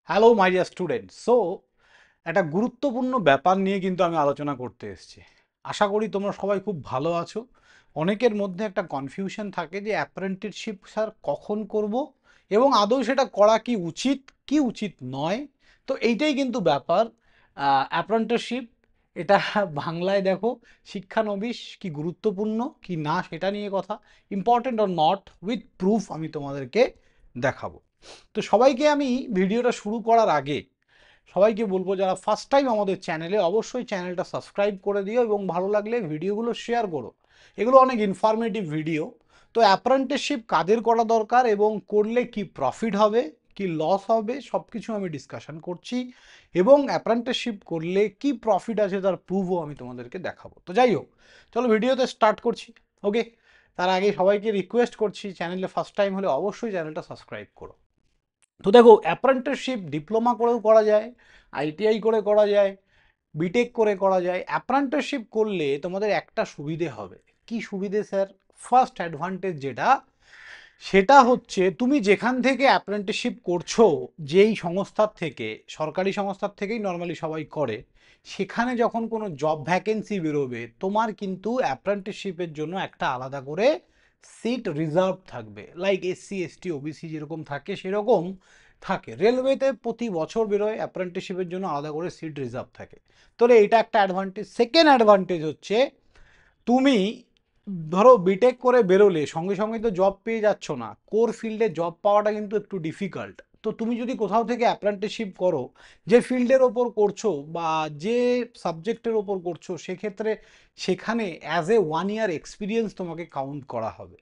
Hello my dear student. একটা গুরুত্বপূর্ণ ব্যাপার নিয়ে কিন্তু আমি আলোচনা করতে এসেছি। আশা করি তোমরা সবাই খুব ভালো আছো। অনেকের মধ্যে একটা কনফিউশন থাকে যে অ্যাপ্রেন্টিসশিপ স্যার কখন করব এবং আদৌ সেটা করা কি উচিত নয়। তো এইটাই কিন্তু ব্যাপার। অ্যাপ্রেন্টিসশিপ এটা বাংলায় দেখো, শিক্ষানবিশ কি গুরুত্বপূর্ণ কি না সেটা নিয়ে কথা, important or not, with proof আমি তোমাদেরকে দেখাবো। তো সবাইকে আমি ভিডিওটা শুরু করার আগে সবাইকে বলবো, যারা ফার্স্ট টাইম আমাদের চ্যানেলে, অবশ্যই চ্যানেলটা সাবস্ক্রাইব করে দিও এবং ভালো লাগলে ভিডিওগুলো শেয়ার করো। এগুলো অনেক ইনফরমেটিভ ভিডিও। তো অ্যাপ্রেন্টিসশিপ কাদের করা দরকার এবং করলে কি প্রফিট হবে কি লস হবে সব কিছু আমি ডিসকাশন করছি, এবং অ্যাপ্রেন্টিসশিপ করলে কি প্রফিট আছে তার প্রুফও আমি তোমাদেরকে দেখাবো। তো যাই হোক, চলো ভিডিওতে স্টার্ট করছি। ওকে, তার আগে সবাইকে রিকোয়েস্ট করছি, চ্যানেলে ফার্স্ট টাইম হলে অবশ্যই চ্যানেলটা সাবস্ক্রাইব করো। তো দেখো, অ্যাপ্রেন্টিসশিপ ডিপ্লোমা করেও করা যায়, আইটিআই করে করা যায়, বিটেক করে করা যায়। অ্যাপ্রেন্টিসশিপ করলে তোমাদের একটা সুবিধে হবে। কি সুবিধে স্যার? ফার্স্ট অ্যাডভান্টেজ যেটা, সেটা হচ্ছে তুমি যেখান থেকে অ্যাপ্রেন্টিসশিপ করছো, যেই সংস্থার থেকে, সরকারি সংস্থার থেকেই নর্মালি সবাই করে, সেখানে যখন কোনো জব ভ্যাকেন্সি বেরোবে, তোমার কিন্তু অ্যাপ্রেন্টিসশিপের জন্য একটা আলাদা করে সিট রিজার্ভ থাকবে। লাইক এসসি এসটি ওবিসি যেরকম থাকে সেরকম থাকে। রেলওয়েতে প্রতি বছর বেরোয় অ্যাপ্রেন্টিসশিপের জন্য আলাদা করে সিট রিজার্ভ থাকে। তাহলে এটা একটা অ্যাডভান্টেজ। সেকেন্ড অ্যাডভান্টেজ হচ্ছে, তুমি ধরো বিটেক করে বেরোলে সঙ্গে সঙ্গে তো জব পেয়ে যাচ্ছ না, কোর ফিল্ডে জব পাওয়াটা কিন্তু একটু ডিফিকাল্ট। তো তুমি যদি কোথাও থেকে অ্যাপ্রেন্টিসশিপ করো, যে ফিল্ডের ওপর করছো বা যে সাবজেক্টের ওপর করছো, সেক্ষেত্রে সেখানে অ্যাজ এ 1 ইয়ার এক্সপিরিয়েন্স তোমাকে কাউন্ট করা হবে।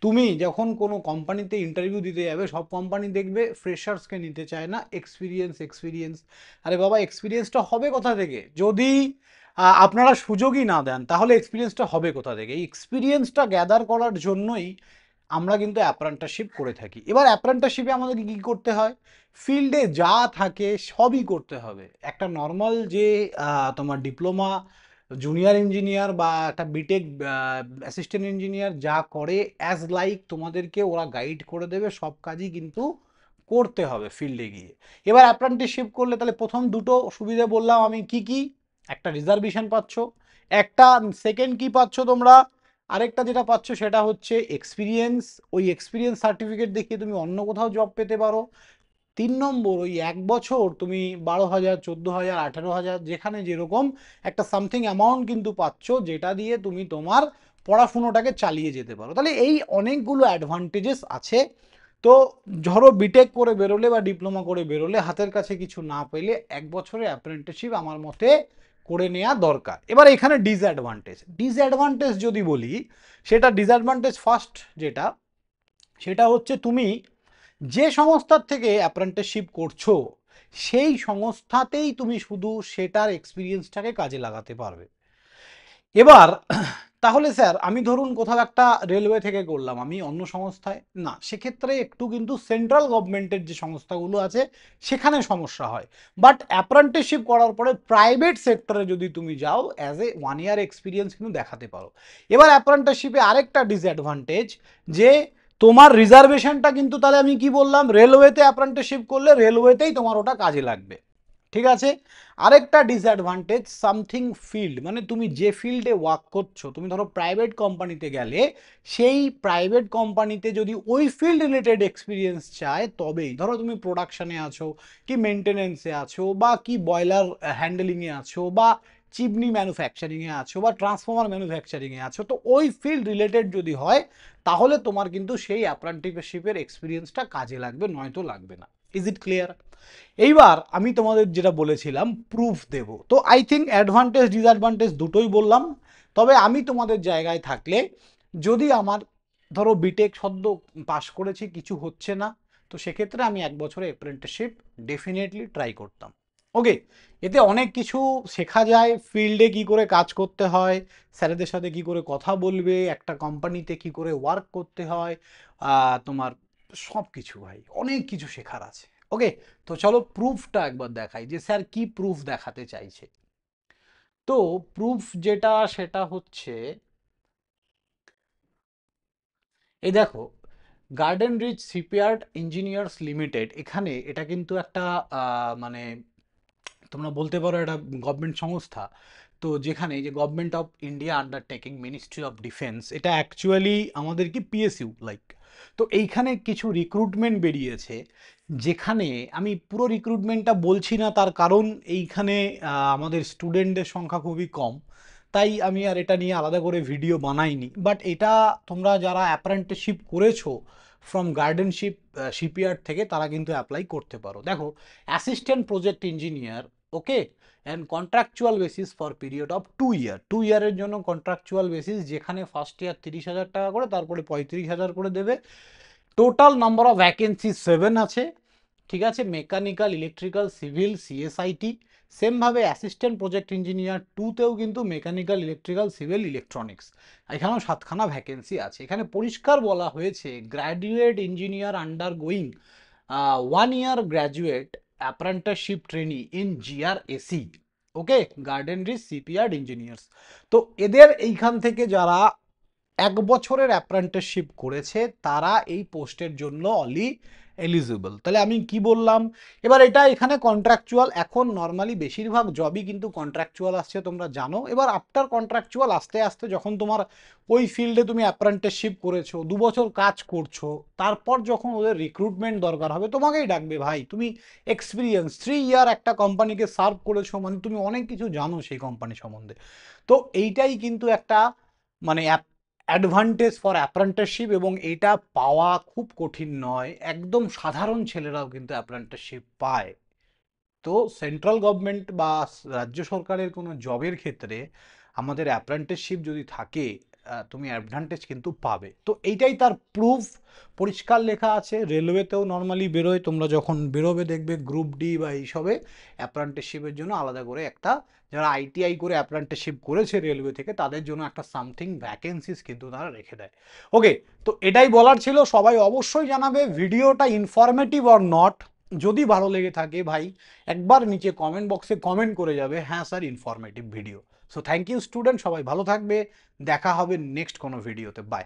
তুমি যখন কোনো কোম্পানিতে ইন্টারভিউ দিতে যাবে, সব কোম্পানি দেখবে ফ্রেশার্সকে নিতে চায় না, এক্সপিরিয়েন্স এক্সপিরিয়েন্স। আরে বাবা, এক্সপিরিয়েন্সটা হবে কোথা থেকে? যদি আপনারা সুযোগই না দেন, তাহলে এক্সপিরিয়েন্সটা হবে কোথা থেকে? এই এক্সপিরিয়েন্সটা গ্যাদার করার জন্যই আমরা কিন্তু অ্যাপ্রেন্টিসশিপ করে থাকি। এবার অ্যাপ্রেন্টিসশিপে আমাদেরকে কী করতে হয়? ফিল্ডে যা থাকে সবই করতে হবে। একটা নর্মাল যে তোমার ডিপ্লোমা জুনিয়র ইঞ্জিনিয়ার বা একটা বিটেক অ্যাসিস্ট্যান্ট ইঞ্জিনিয়ার যা করে, অ্যাজ লাইক তোমাদেরকে ওরা গাইড করে দেবে, সব কাজই কিন্তু করতে হবে ফিল্ডে গিয়ে। এবার অ্যাপ্রেন্টিসশিপ করলে তাহলে প্রথম দুটো সুবিধা বললাম আমি, কি কি? একটা রিজার্ভেশন পাচ্ছ, একটা সেকেন্ড কি পাচ্ছ তোমরা, আরেকটা যেটা পাচ্ছ সেটা হচ্ছে এক্সপিরিয়েন্স। ওই এক্সপিরিয়েন্স সার্টিফিকেট দেখিয়ে তুমি অন্য কোথাও জব পেতে পারো। 3 নম্বর, ওই 1 বছর তুমি 12,000, 14,000, 18,000, যেখানে যেরকম একটা সামথিং অ্যামাউন্ট কিন্তু পাচ্ছ, যেটা দিয়ে তুমি তোমার পড়াশুনোটাকে চালিয়ে যেতে পারো। তাহলে এই অনেকগুলো অ্যাডভান্টেজেস আছে। তো ধরো বিটেক করে বেরোলে বা ডিপ্লোমা করে বেরোলে হাতের কাছে কিছু না পেলে 1 বছরের অ্যাপ্রেন্টিসশিপ আমার মতে করে নেওয়া দরকার। এবার এখানে ডিসঅ্যাডভান্টেজ, ডিসঅ্যাডভান্টেজ যদি বলি, সেটা ডিসঅ্যাডভান্টেজ ফার্স্ট যেটা, সেটা হচ্ছে তুমি যে সংস্থার থেকে অ্যাপ্রেন্টিসশিপ করছো, সেই সংস্থাতেই তুমি শুধু সেটার এক্সপিরিয়েন্সটাকে কাজে লাগাতে পারবে। এবার তাহলে স্যার আমি ধরুন কোথাও একটা রেলওয়ে থেকে করলাম, আমি অন্য সংস্থায় না, সেক্ষেত্রে একটু কিন্তু সেন্ট্রাল গভর্নমেন্টের যে সংস্থাগুলো আছে সেখানে সমস্যা হয়। বাট অ্যাপ্রেন্টিসশিপ করার পরে প্রাইভেট সেক্টরে যদি তুমি যাও, অ্যাজ এ 1 ইয়ার এক্সপিরিয়েন্স কিন্তু দেখাতে পারো। এবার অ্যাপ্রেন্টিসশিপে আরেকটা ডিসঅ্যাডভান্টেজ, যে তোমার রিজার্ভেশনটা কিন্তু, তাহলে আমি কি বললাম, রেলওয়েতে অ্যাপ্রেন্টিসশিপ করলে রেলওয়েতেই তোমার ওটা কাজে লাগবে। ঠিক আছে। আরেকটা ডিসঅ্যাডভান্টেজ, সামথিং ফিল্ড, মানে তুমি যে ফিল্ডে ওয়ার্ক করছো, তুমি ধরো প্রাইভেট কোম্পানিতে গেলে, সেই প্রাইভেট কোম্পানিতে যদি ওই ফিল্ড রিলেটেড এক্সপিরিয়েন্স চায়, তবেই ধরো তুমি প্রোডাকশনে আছো কি মেনটেনেন্সে আছো বা কি বয়লার হ্যান্ডেলিংয়ে আছো বা চিমনি ম্যানুফ্যাকচারিংয়ে আছো বা ট্রান্সফর্মার ম্যানুফ্যাকচারিংয়ে আছো, তো ওই ফিল্ড রিলেটেড যদি হয়, তাহলে তোমার কিন্তু সেই অ্যাপ্রেন্টিসশিপের এক্সপিরিয়েন্সটা কাজে লাগবে, নয়তো লাগবে না। Is it clear? এইবার আমি তোমাদের যেটা বলেছিলাম, প্রুফ দেব। তো আই থিঙ্ক অ্যাডভান্টেজ ডিসঅ্যাডভান্টেজ দুটোই বললাম। তবে আমি তোমাদের জায়গায় থাকলে, যদি আমার ধরো বিটেক সদ্য পাস করেছি, কিছু হচ্ছে না, তো সেক্ষেত্রে আমি 1 বছরে অ্যাপ্রেন্টিসশিপ ডেফিনেটলি ট্রাই করতাম। ওকে, এতে অনেক কিছু শেখা যায়, ফিল্ডে কি করে কাজ করতে হয়, স্যারেদের সাথে কি করে কথা বলবে, একটা কোম্পানিতে কি করে ওয়ার্ক করতে হয়, তোমার সব কিছু, ভাই অনেক কিছু শেখার আছে। ওকে, তো চলো প্রুফটা একবার দেখাই যে স্যার কি প্রুফ দেখাতে চাইছে। তো প্রুফ যেটা, সেটা হচ্ছে এই দেখো, Garden Reach Shipyard Engineers Limited, এখানে এটা কিন্তু একটা মানে তোমরা বলতে পারো এটা গভর্নমেন্ট সংস্থা। তো যেখানে এই যে government of India undertaking ministry of defence, এটা অ্যাকচুয়ালি আমাদের কি পিএসইউ লাইক। তো এইখানে কিছু রিক্রুটমেন্ট বেরিয়েছে, যেখানে আমি পুরো রিক্রুটমেন্টটা বলছি না, তার কারণ এইখানে আমাদের স্টুডেন্টদের সংখ্যা খুবই কম, তাই আমি আর এটা নিয়ে আলাদা করে ভিডিও বানাইনি। বাট এটা তোমরা যারা অ্যাপ্রেন্টিসশিপ করেছো ফ্রম গার্ডেনশিপ শিপইয়ার্ড থেকে, তারা কিন্তু অ্যাপ্লাই করতে পারো। দেখো, assistant project engineer, okay, and contractual basis for period of 2 ইয়ার, 2 ইয়ারের জন্য কন্ট্রাকচুয়াল বেসিস, যেখানে ফার্স্ট ইয়ার 30,000 টাকা করে, তারপরে 35,000 করে দেবে। টোটাল নাম্বার অফ ভ্যাকেন্সি 7 আছে, ঠিক আছে, মেকানিক্যাল, ইলেকট্রিক্যাল, সিভিল, সিএসআইটি। সেমভাবে অ্যাসিস্ট্যান্ট প্রজেক্ট ইঞ্জিনিয়ার 2তেও কিন্তু মেকানিক্যাল, ইলেকট্রিক্যাল, সিভিল, ইলেকট্রনিক্স, এখানেও 7খানা ভ্যাকেন্সি আছে। এখানে পরিষ্কার বলা হয়েছে graduate engineer undergoing 1 year graduate apprenticeship trainee in GRSE, okay, Garden Reach Shipyard Engineers. তো এদের এইখান থেকে যারা 1 বছরের অ্যাপ্রেন্টিসশিপ করেছে, তারা এই পোস্টের জন্য অনলি এলিজিবল। তাহলে আমি কি বললাম, এবার এটা এখানে কন্ট্রাকচুয়াল, এখন নর্মালি বেশিরভাগ জবই কিন্তু কন্ট্রাকচুয়াল আসছে, তোমরা জানো। এবার আফটার কন্ট্রাকচুয়াল আস্তে আস্তে যখন তোমার ওই ফিল্ডে তুমি অ্যাপ্রেন্টিসশিপ করেছো, 2 বছর কাজ করছো, তারপর যখন ওদের রিক্রুটমেন্ট দরকার হবে, তোমাকেই ডাকবে। ভাই তুমি এক্সপিরিয়েন্স 3 ইয়ার একটা কোম্পানিকে সার্ভ করেছো, মানে তুমি অনেক কিছু জানো সেই কোম্পানি সম্বন্ধে। তো এইটাই কিন্তু একটা মানে অ্যাডভান্টেজ ফর অ্যাপ্রেন্টিসশিপ, এবং এটা পাওয়া খুব কঠিন নয়, একদম সাধারণ ছেলেরাও কিন্তু অ্যাপ্রেন্টিসশিপ পায়। তো সেন্ট্রাল গভর্নমেন্ট বা রাজ্য সরকারের কোনো জবের ক্ষেত্রে আমাদের অ্যাপ্রেন্টিসশিপ যদি থাকে, তুমি অ্যাডভান্টেজ কিন্তু পাবে। তো এইটাই তার প্রুফ, পরিষ্কার লেখা আছে। রেলওয়েতেও নর্মালি বেরোয়, তোমরা যখন বেরোবে দেখবে গ্রুপ ডি বা এইসবে অ্যাপ্রেন্টিসশিপের জন্য আলাদা করে একটা, যারা আইটিআই করে অ্যাপ্রেন্টিসশিপ করেছে রেলওয়ে থেকে, তাদের জন্য একটা সামথিং ভ্যাকেন্সিস কিন্তু তারা রেখে দেয়। ওকে, তো এটাই বলার ছিল। সবাই অবশ্যই জানাবে ভিডিওটা ইনফরমেটিভ অর নট। যদি ভালো লেগে থাকে ভাই, একবার নিচে কমেন্ট বক্সে কমেন্ট করে যাবে, হ্যাঁ sir informative video. So thank you student, সবাই ভালো থাকবে, দেখা হবে নেক্সট কোনো ভিডিওতে, বাই।